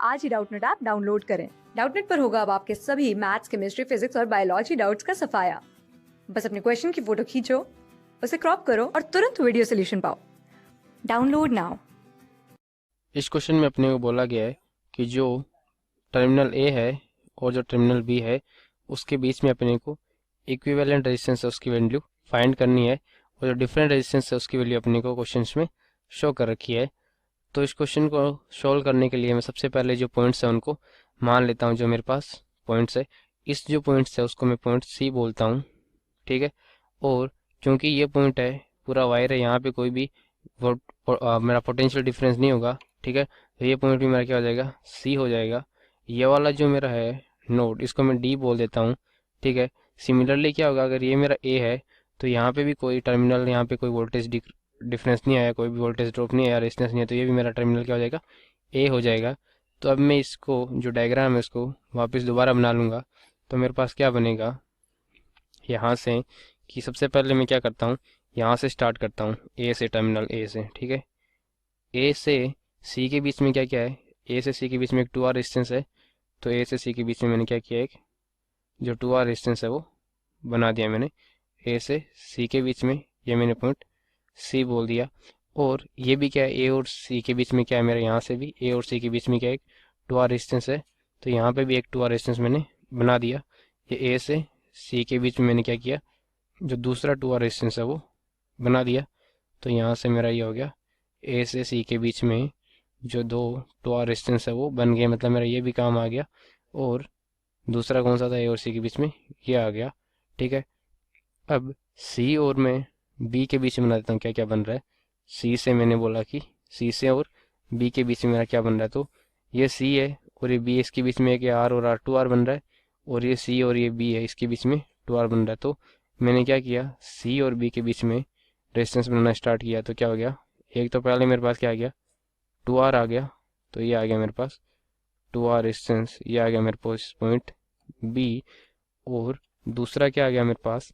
आज ही Doubtnut app download करें। Doubtnut पर होगा अब आपके सभी मैथ्स, केमिस्ट्री, फिजिक्स और बायोलॉजी डाउट्स का सफाया। बस अपने क्वेश्चन की फोटो खींचो, उसे क्रॉप करो और तुरंत वीडियो सोल्यूशन पाओ। Download now. इस क्वेश्चन में अपने को बोला गया है कि जो टर्मिनल ए है और जो टर्मिनल बी है उसके बीच में अपने को इक्विवेलेंट रेजिस्टेंस है उसकी वैल्यू फाइंड करनी है, और जो डिफरेंट रेजिस्टेंस है उसकी वैल्यू अपने को क्वेश्चंस में शो कर रखी है। तो इस क्वेश्चन को सॉल्व करने के लिए मैं सबसे पहले जो पॉइंट्स है उनको मान लेता हूँ। जो मेरे पास पॉइंट्स है, इस जो पॉइंट्स है उसको मैं पॉइंट सी बोलता हूँ, ठीक है। और क्योंकि ये पॉइंट है पूरा वायर है, यहाँ पे कोई भी मेरा पोटेंशियल डिफरेंस नहीं होगा, ठीक है। तो ये पॉइंट भी मेरा क्या हो जाएगा, सी हो जाएगा। ये वाला जो मेरा है नोड, इसको मैं डी बोल देता हूँ, ठीक है। सिमिलरली क्या होगा, अगर ये मेरा ए है तो यहाँ पे भी कोई टर्मिनल, यहाँ पे कोई वोल्टेज डिफरेंस नहीं आया, कोई भी वोल्टेज ड्रॉप नहीं आया, रेजिस्टेंस नहीं है, तो ये भी मेरा टर्मिनल क्या हो जाएगा, ए हो जाएगा। तो अब मैं इसको जो डायग्राम है इसको वापस दोबारा बना लूँगा। तो मेरे पास क्या बनेगा यहाँ से, कि सबसे पहले मैं क्या करता हूँ, यहाँ से स्टार्ट करता हूँ, ए से, टर्मिनल ए से, ठीक है। ए से सी के बीच में क्या क्या है, ए से सी के बीच में एक 2R रेजिस्टेंस है। तो ए से सी के बीच में मैंने क्या किया, एक जो 2R रेजिस्टेंस है वो बना दिया मैंने। ए से सी के बीच में ये मैंने पॉइंट सी बोल दिया। और ये भी क्या है, ए और सी के बीच में क्या है मेरे, यहाँ से भी ए और सी के बीच में क्या है, एक 2R रेजिस्टेंस है। तो यहाँ पे भी एक 2R रेजिस्टेंस मैंने बना दिया। ये ए से सी के बीच में मैंने क्या किया, जो दूसरा 2R रेजिस्टेंस है वो बना दिया। तो यहाँ से मेरा ये हो गया, ए से सी के बीच में जो दो 2R रेजिस्टेंस है वो बन गया, मतलब मेरा ये भी काम आ गया। और दूसरा कौन सा था, ए और सी के बीच में ये आ गया, ठीक है। अब सी और मैं बी के बीच में बना देता हूँ, क्या क्या बन रहा है। सी से मैंने बोला कि सी से और बी के बीच में मेरा क्या बन रहा है, तो ये सी है और ये बी, इसके बीच में एक आर और आर 2R बन रहा है। और ये सी और ये बी है, इसके बीच में 2R बन रहा है। तो मैंने क्या किया, सी और बी के बीच में रेजिस्टेंस बनाना स्टार्ट किया। तो क्या हो गया, एक तो पहले मेरे पास क्या आ गया, 2R आ गया। तो ये आ गया मेरे पास 2R रेजिस्टेंस, ये आ गया मेरे पास पॉइंट बी। और दूसरा क्या आ गया मेरे पास,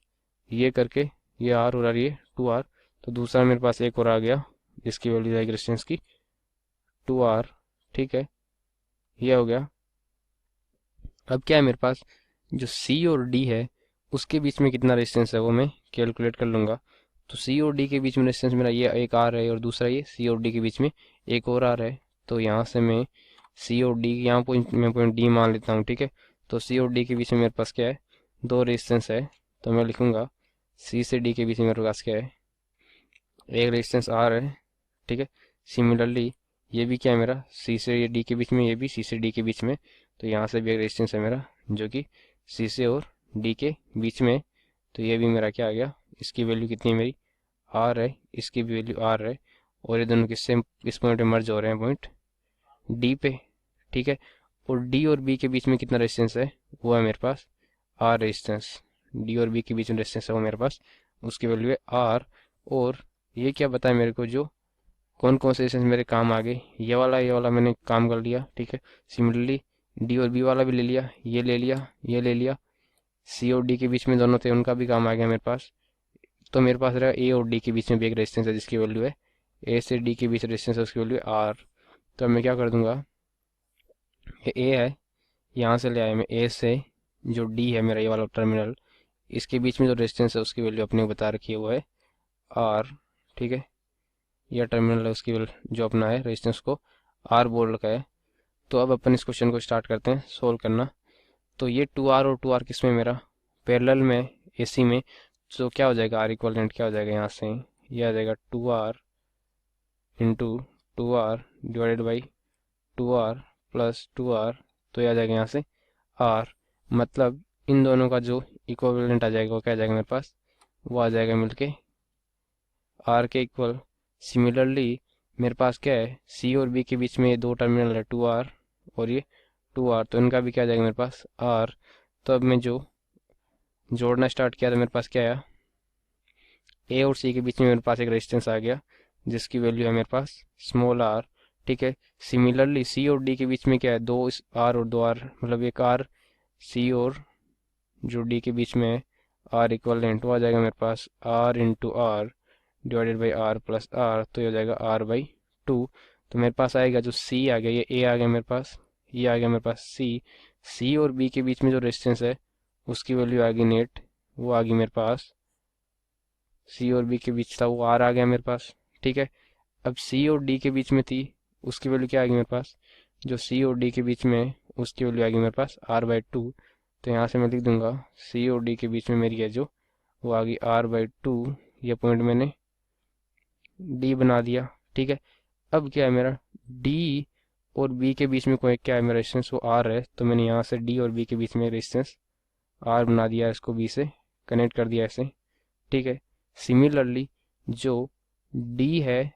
ये करके ये आर और आर, ये 2R। तो दूसरा मेरे पास एक और आ गया जिसकी वैल्यू आएगी रेजिस्टेंस की 2R, ठीक है। ये हो गया। अब क्या है मेरे पास, जो सी और डी है उसके बीच में कितना रेजिस्टेंस है वो मैं कैलकुलेट कर लूंगा। तो सी और डी के बीच में रेजिस्टेंस मेरा ये एक आर है और दूसरा ये सी और डी के बीच में एक और आर है। तो यहाँ से मैं सी और डी, यहाँ पॉइंट डी मान लेता हूँ, ठीक है। तो सी और डी के बीच में मेरे पास क्या है, दो रेजिस्टेंस है। तो मैं लिखूंगा सी से डी के बीच में मेरे पास क्या है, एक रेजिस्टेंस आर है, ठीक है। सिमिलरली ये भी क्या है मेरा, सी से ये डी के बीच में, ये भी सी से डी के बीच में। तो यहाँ से भी एक रेजिस्टेंस है मेरा जो कि सी से और डी के बीच में। तो ये भी मेरा क्या आ गया, इसकी वैल्यू कितनी है मेरी, आर है, इसकी भी वैल्यू आर है। और ये दोनों किससे इस पॉइंट पे मर्ज हो रहे हैं, पॉइंट डी पे, ठीक है। और डी और बी के बीच में कितना रेजिस्टेंस है, वो है मेरे पास आर रेजिस्टेंस। डी और बी के बीच में रेजिस्टेंस है वो मेरे पास, उसकी वैल्यू है आर। और ये क्या बताया मेरे को, जो कौन कौन से रेजिस्टेंस मेरे काम आ गए, ये वाला मैंने काम कर लिया, ठीक है। सिमिलरली डी और बी वाला भी ले लिया, ये ले लिया, ये ले लिया। सी और डी के बीच में दोनों थे, उनका भी काम आ गया मेरे पास। तो मेरे पास रहा ए और डी के बीच में भी एक रेजिस्टेंस है जिसकी वैल्यू है, ए से डी के बीच रेजिस्टेंस है उसकी वैल्यू है आर। तो अब मैं क्या कर दूंगा, ये ए है, यहाँ से ले आया मैं ए से, जो डी है मेरा ये वाला टर्मिनल, इसके बीच में जो रेजिस्टेंस है उसकी वैल्यू अपने को बता रखी है वो है आर, ठीक है। यह टर्मिनल है उसकी जो अपना है रेजिस्टेंस को आर बोल रखा है। तो अब अपन इस क्वेश्चन को स्टार्ट करते हैं सोल्व करना। तो ये 2R और 2R किस में मेरा, पैरेलल में, एसी में। तो क्या हो जाएगा, आर इक्वलेंट क्या हो जाएगा, यहाँ से ये आ जाएगा 2R into 2R divided by 2R plus 2R। तो ये आ जाएगा यहाँ से आर, मतलब इन दोनों का जो इक्विवेलेंट आ जाएगा वो क्या आ जाएगा मेरे पास, वो आ जाएगा मिलके आर के इक्वल। सिमिलरली मेरे पास क्या है, सी और बी के बीच में ये दो टर्मिनल है 2R और ये 2R, तो इनका भी क्या आ जाएगा मेरे पास आर। तो अब मैं जो जोड़ना स्टार्ट किया तो मेरे पास क्या आया, ए और सी के बीच में मेरे पास एक रेजिस्टेंस आ गया जिसकी वैल्यू है मेरे पास स्मॉल आर, ठीक है। सिमिलरली सी और डी के बीच में क्या है, दो आर और दो आर, मतलब एक आर सी और जो डी के बीच में है, आर इक्वलेंट वो आ जाएगा मेरे पास R into R divided by R plus R. तो ये हो जाएगा आर बाई 2। तो मेरे पास आएगा जो सी आ गया, ये ए आ गया मेरे पास, ये आ गया मेरे पास सी और बी के बीच में जो रेजिस्टेंस है उसकी वैल्यू आ गई नेट, वो आ गई मेरे पास, सी और बी के बीच था वो आर आ गया मेरे पास। ठीक है, अब सी और डी के बीच में थी उसकी वैल्यू क्या आ गई मेरे पास, जो सी और डी के बीच में है उसकी वैल्यू आ गई मेरे पास R/2। तो यहाँ से मैं लिख दूंगा सी और डी के बीच में मेरी है जो वो आ गई R/2, ये पॉइंट मैंने डी बना दिया। ठीक है, अब क्या है मेरा डी और बी के बीच में कोई क्या है मेरा रेजिस्टेंस, वो आर है, तो मैंने यहाँ से डी और बी के बीच में रेजिस्टेंस आर बना दिया, इसको बी से कनेक्ट कर दिया ऐसे। ठीक है, सिमिलरली जो डी है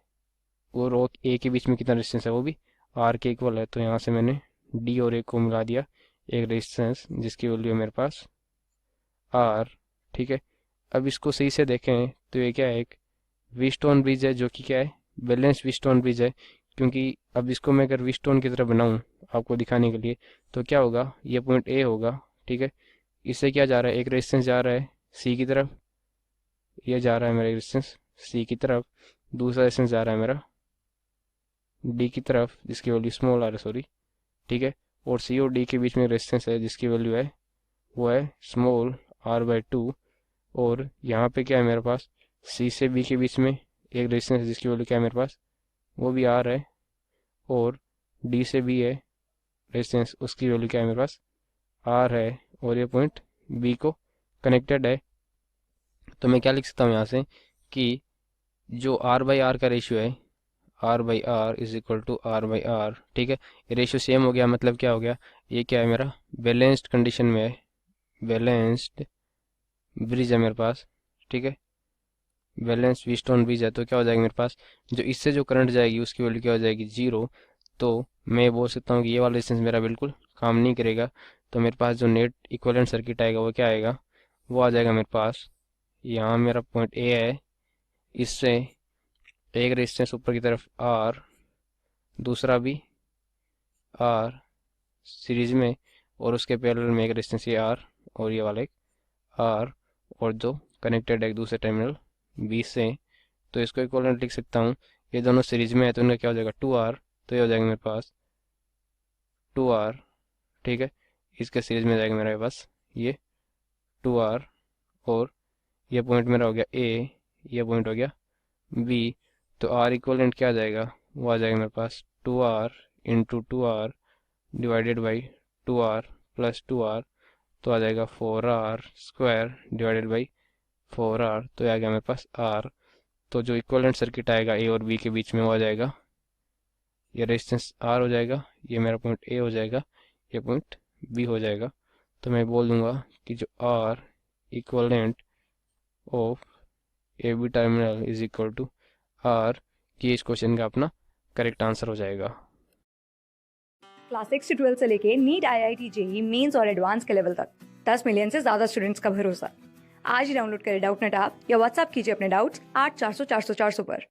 और ए के बीच में कितना रेजिस्टेंस है वो भी आर के इक्वल है, तो यहाँ से मैंने डी और ए को मिला दिया एक रेजिस्टेंस जिसकी वैल्यू है मेरे पास आर। ठीक है, अब इसको सही से देखें तो ये क्या है, एक व्हीटस्टोन ब्रिज है जो कि क्या है बैलेंस व्हीटस्टोन ब्रिज है, क्योंकि अब इसको मैं अगर व्हीटस्टोन की तरह बनाऊं आपको दिखाने के लिए तो क्या होगा, ये पॉइंट ए होगा। ठीक है, इससे क्या जा रहा है, एक रेजिस्टेंस जा रहा है सी की तरफ, ये जा रहा है मेरा रेजिस्टेंस सी की तरफ, दूसरा रेजिस्टेंस जा रहा है मेरा डी की तरफ जिसकी वैल्यू स्मॉल आर है, सॉरी। ठीक है, और सी और डी के बीच में रेजिस्टेंस है जिसकी वैल्यू है वो है स्मॉल R/2, और यहाँ पे क्या है मेरे पास सी से बी के बीच में एक रेजिस्टेंस है जिसकी वैल्यू क्या है मेरे पास, वो भी आर है, और डी से बी है रेजिस्टेंस उसकी वैल्यू क्या है मेरे पास आर है, और ये पॉइंट बी को कनेक्टेड है। तो मैं क्या लिख सकता हूँ यहाँ से कि जो R/R का रेशियो है R/R is equal to R/R। ठीक है, ये रेशियो सेम हो गया, मतलब क्या हो गया, ये क्या है मेरा बैलेंस्ड कंडीशन में है, बैलेंस्ड ब्रिज है मेरे पास। ठीक है, बैलेंस व्हीटस्टोन ब्रिज है, तो क्या हो जाएगा मेरे पास जो इससे जो करंट जाएगी उसकी वैल्यू क्या हो जाएगी 0। तो मैं बोल सकता हूँ कि ये वाला रेजिस्टेंस मेरा बिल्कुल काम नहीं करेगा, तो मेरे पास जो नेट इक्विवेलेंट सर्किट आएगा वो क्या आएगा, वो आ जाएगा मेरे पास, यहाँ मेरा पॉइंट ए है, इससे एक रेजिस्टेंस ऊपर की तरफ आर, दूसरा भी आर सीरीज में, और उसके पैरेलल में एक रेजिस्टेंस ये आर और ये वाला एक आर, और जो कनेक्टेड है एक दूसरे टर्मिनल बी से, तो इसको इक्विवेलेंट लिख सकता हूँ, ये दोनों सीरीज में है तो इनका क्या हो जाएगा 2R, तो ये हो जाएगा मेरे पास 2R। ठीक है, इसके सीरीज में जाएगा मेरे पास ये 2R, और ये पॉइंट मेरा हो गया ए, ये पॉइंट हो गया बी, तो आर इक्विवेलेंट क्या आ जाएगा, वो आ जाएगा मेरे पास 2R into 2R divided by 2R plus 2R, तो आ जाएगा 4R square divided by 4R, तो ये आ गया मेरे पास R। तो जो इक्विवेलेंट सर्किट आएगा ए और बी के बीच में वो आ जाएगा, ये रेजिस्टेंस R हो जाएगा, ये मेरा पॉइंट ए हो जाएगा, ये पॉइंट बी हो जाएगा। तो मैं बोल दूंगा कि जो R equivalent of a b terminal is equal to R, कि इस क्वेश्चन का अपना करेक्ट आंसर हो जाएगा। क्लास 6 से 12 से लेके नीट, IIT, JEE मेंस और एडवांस के लेवल तक 10 मिलियन से ज्यादा स्टूडेंट्स का भरोसा। आज ही डाउनलोड करें डाउटनेट ऐप या व्हाट्सएप कीजिए अपने डाउट्स 8400 400 400 पर।